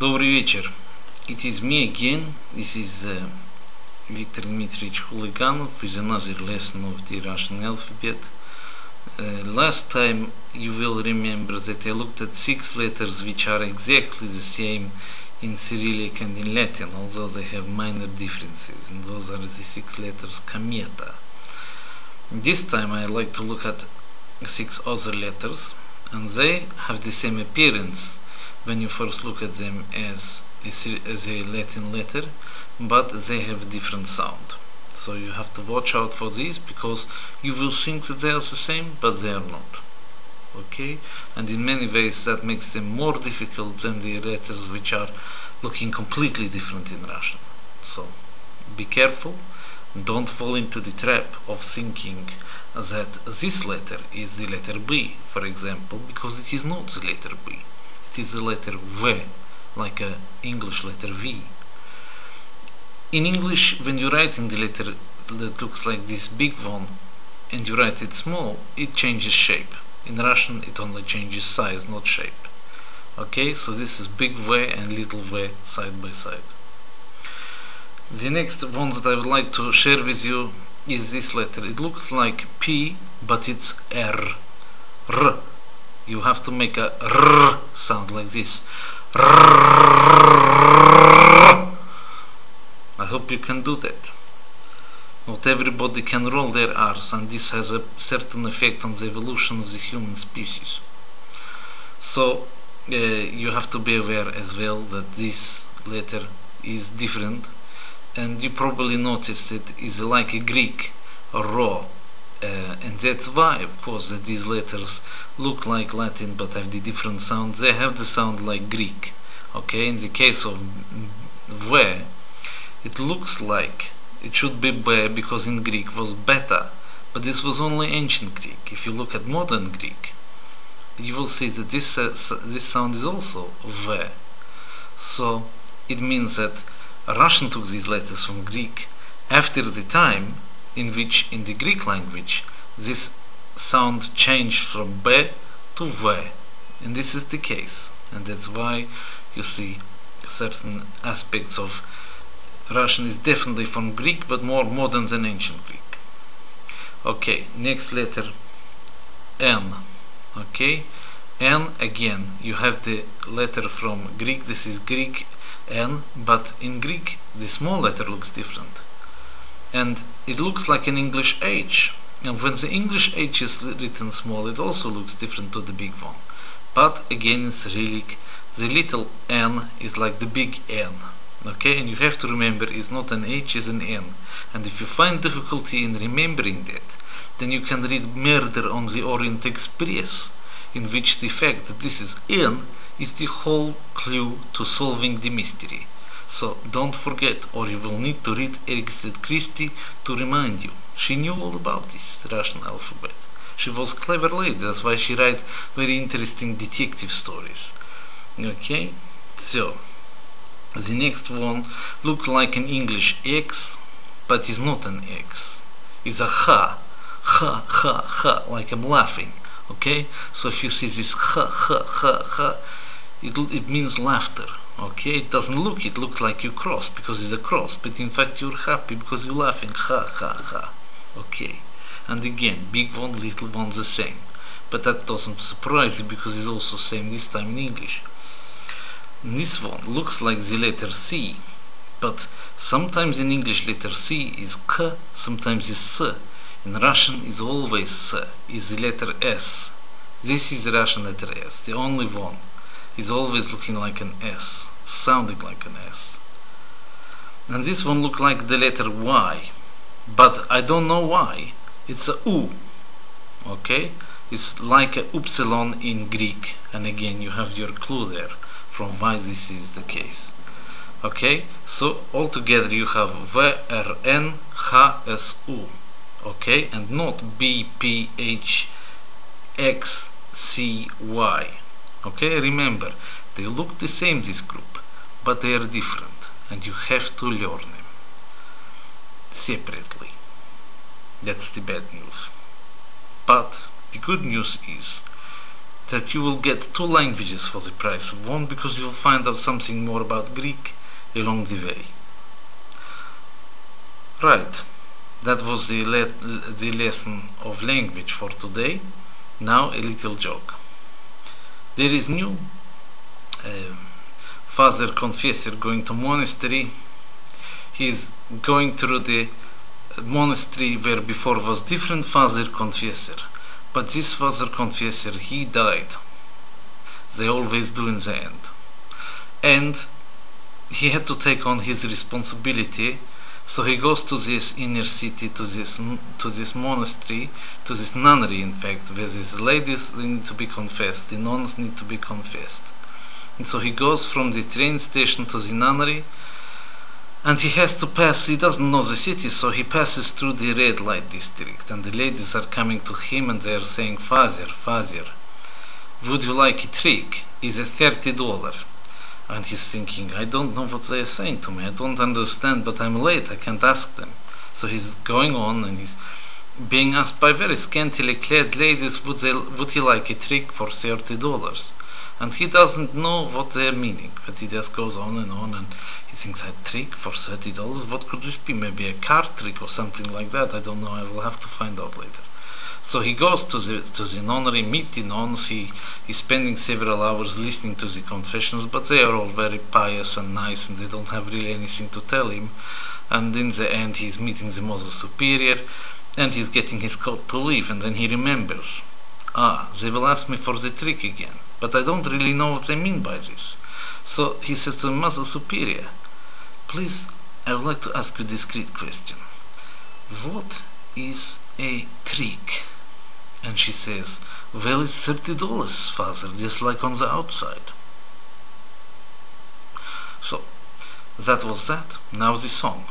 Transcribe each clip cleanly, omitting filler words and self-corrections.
Добрый вечер. It is me again. This is Viktor Huliganov with another lesson of the Russian alphabet. Last time you will remember that I looked at 6 letters which are exactly the same in Cyrillic and in Latin, although they have minor differences, and those are the 6 letters cometa. This time I like to look at 6 other letters, and they have the same appearance when you first look at them as a Latin letter, but they have a different sound. So you have to watch out for these, because you will think that they are the same, but they are not. Okay? And in many ways that makes them more difficult than the letters which are looking completely different in Russian. So be careful, don't fall into the trap of thinking that this letter is the letter B, for example, because it is not the letter B. It is the letter V, like an English letter V. In English, when you write in the letter that looks like this big one, and you write it small, it changes shape. In Russian, it only changes size, not shape. Okay, so this is big V and little v side by side. The next one that I would like to share with you is this letter. It looks like P, but it's R. R. You have to make a R sound like this. I hope you can do that. Not everybody can roll their R's, and this has a certain effect on the evolution of the human species. So you have to be aware as well that this letter is different, and you probably noticed it is like a Greek or Rho. And that's why, of course, that these letters look like Latin but have the different sound. They have the sound like Greek. Okay, in the case of V, it looks like it should be B, because in Greek was beta, but this was only ancient Greek. If you look at modern Greek, you will see that this sound is also V. So it means that Russian took these letters from Greek after the time in which in the Greek language this sound changed from B to V, and this is the case, and that's why you see certain aspects of Russian is definitely from Greek, but more modern than ancient Greek. Okay, next letter N. Okay, N, again you have the letter from Greek. This is Greek N, but in Greek the small letter looks different, and it looks like an English H, and when the English H is written small, it also looks different to the big one. But again, in Cyrillic, the little n is like the big N. Okay, and you have to remember it's not an H, it's an N. And if you find difficulty in remembering that, then you can read Murder on the Orient Express, in which the fact that this is N is the whole clue to solving the mystery. So don't forget, or you will need to read Agatha Christie to remind you. She knew all about this Russian alphabet. She was a clever lady, that's why she writes very interesting detective stories. Okay, so the next one looks like an English X, but is not an X. It's a ha, ha, ha, ha, like I'm laughing. Okay, so if you see this ha, ha, ha, ha, it means laughter. Okay, it doesn't look, it looks like you cross because it's a cross, but in fact you're happy because you're laughing. Ha, ha, ha. Okay, and again, big one, little one, the same. But that doesn't surprise you because it's also same this time in English. This one looks like the letter C, but sometimes in English letter C is K, sometimes is S. In Russian is always S, is the letter S. This is the Russian letter S, the only one. Is always looking like an S, sounding like an S. And this one looks like the letter Y, but I don't know why. It's a U. Okay, it's like a upsilon in Greek, and again you have your clue there from why this is the case. Okay, so altogether you have V, R, N, H, S, U. Okay, and not B, P, H, X, C, Y. Okay, remember, they look the same, this group, but they are different, and you have to learn them separately. That's the bad news. But the good news is that you will get 2 languages for the price of 1, because you will find out something more about Greek along the way. Right, that was the lesson of language for today. Now a little joke. There is new father confessor going to monastery. He's going through the monastery where before was different father confessor, but this father confessor, he died. They always do in the end, and he had to take on his responsibility. So he goes to this inner city, to this monastery, to this nunnery, in fact, where these ladies need to be confessed, the nuns need to be confessed. And so he goes from the train station to the nunnery, and he has to pass, he doesn't know the city, so he passes through the red light district, and the ladies are coming to him and they are saying, Father, would you like a trick? Is it $30? And he's thinking, I don't know what they are saying to me, I don't understand, but I'm late, I can't ask them. So he's going on and he's being asked by very scantily clad ladies, would he like a trick for $30? And he doesn't know what they're meaning, but he just goes on, and he thinks, a trick for $30? What could this be? Maybe a card trick or something like that, I don't know, I will have to find out later. So he goes to the nunnery, meet the nuns, he's spending several hours listening to the confessions, but they are all very pious and nice, and they don't have really anything to tell him. And in the end he's meeting the Mother Superior, and he's getting his coat to leave, and then he remembers, they will ask me for the trick again, but I don't really know what they mean by this. So he says to the Mother Superior, please, I would like to ask you a discreet question. What is a trick? And she says, well, it's $30, Father, just like on the outside. So, that was that. Now the song.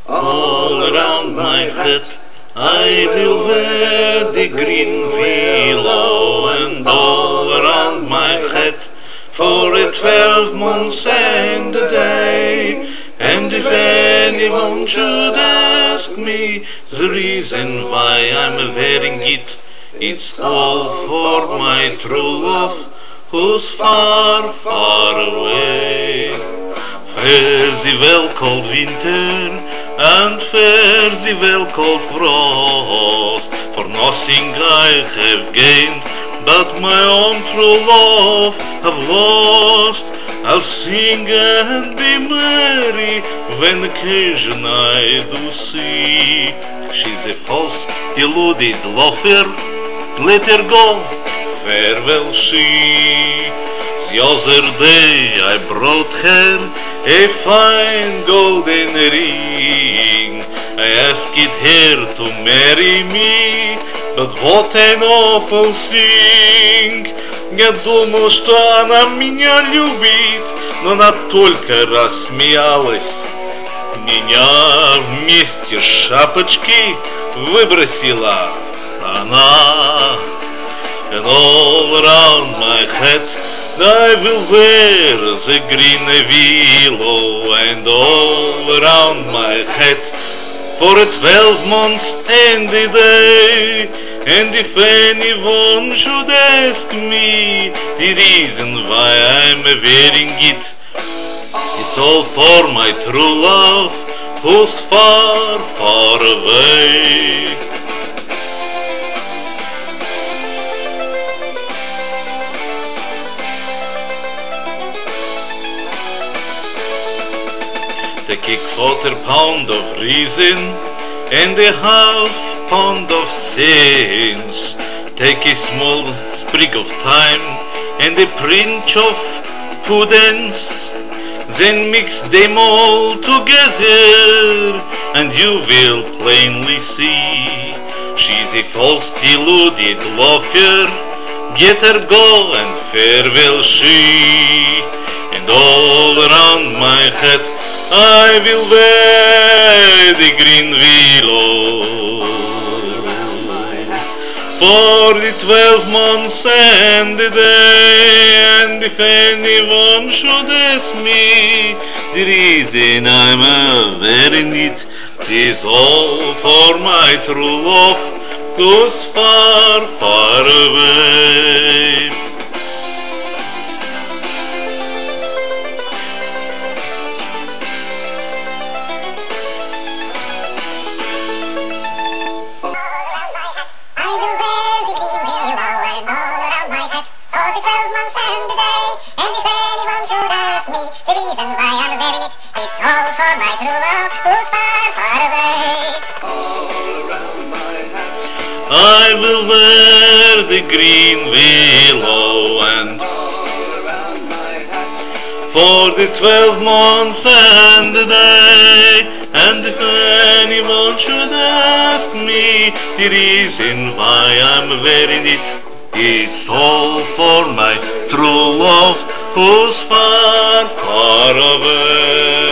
All around my head I will wear the green willow, and all around my head for a 12 months and a day. And if anyone should ask me the reason why I'm wearing it, it's all for my true love, who's far, far away. Fare the well-cold winter, and fare the well-cold frost, for nothing I have gained, but my own true love have lost. I'll sing and be merry when occasion I do see. She's a false, deluded loafer, let her go, farewell she. The other day I brought her a fine golden ring. I asked her to marry me, but what an awful thing. Я думал, что она меня любит, но она только рассмеялась. Меня вместе с шапочки выбросила она. And all around my head I will wear the green willow, and all around my head for a 12 months and a day. And if anyone should ask me the reason why I'm wearing it, it's all for my true love, who's far, far away. Take a quarter-pound of reason and a half-pound of sense. Take a small sprig of time and a pinch of prudence. Then mix them all together, and you will plainly see she's a false, deluded loafer. Get her, go, and farewell she. And all around my head I will wear the green willow for the 12 months and a day. And if anyone should ask me the reason I'm wearing it, 'tis all for my true love, who's far, far away. I will wear the green willow and for the 12 months and the day. And if anyone should ask me the reason why I'm wearing it, it's all for my true love, who's far, far away.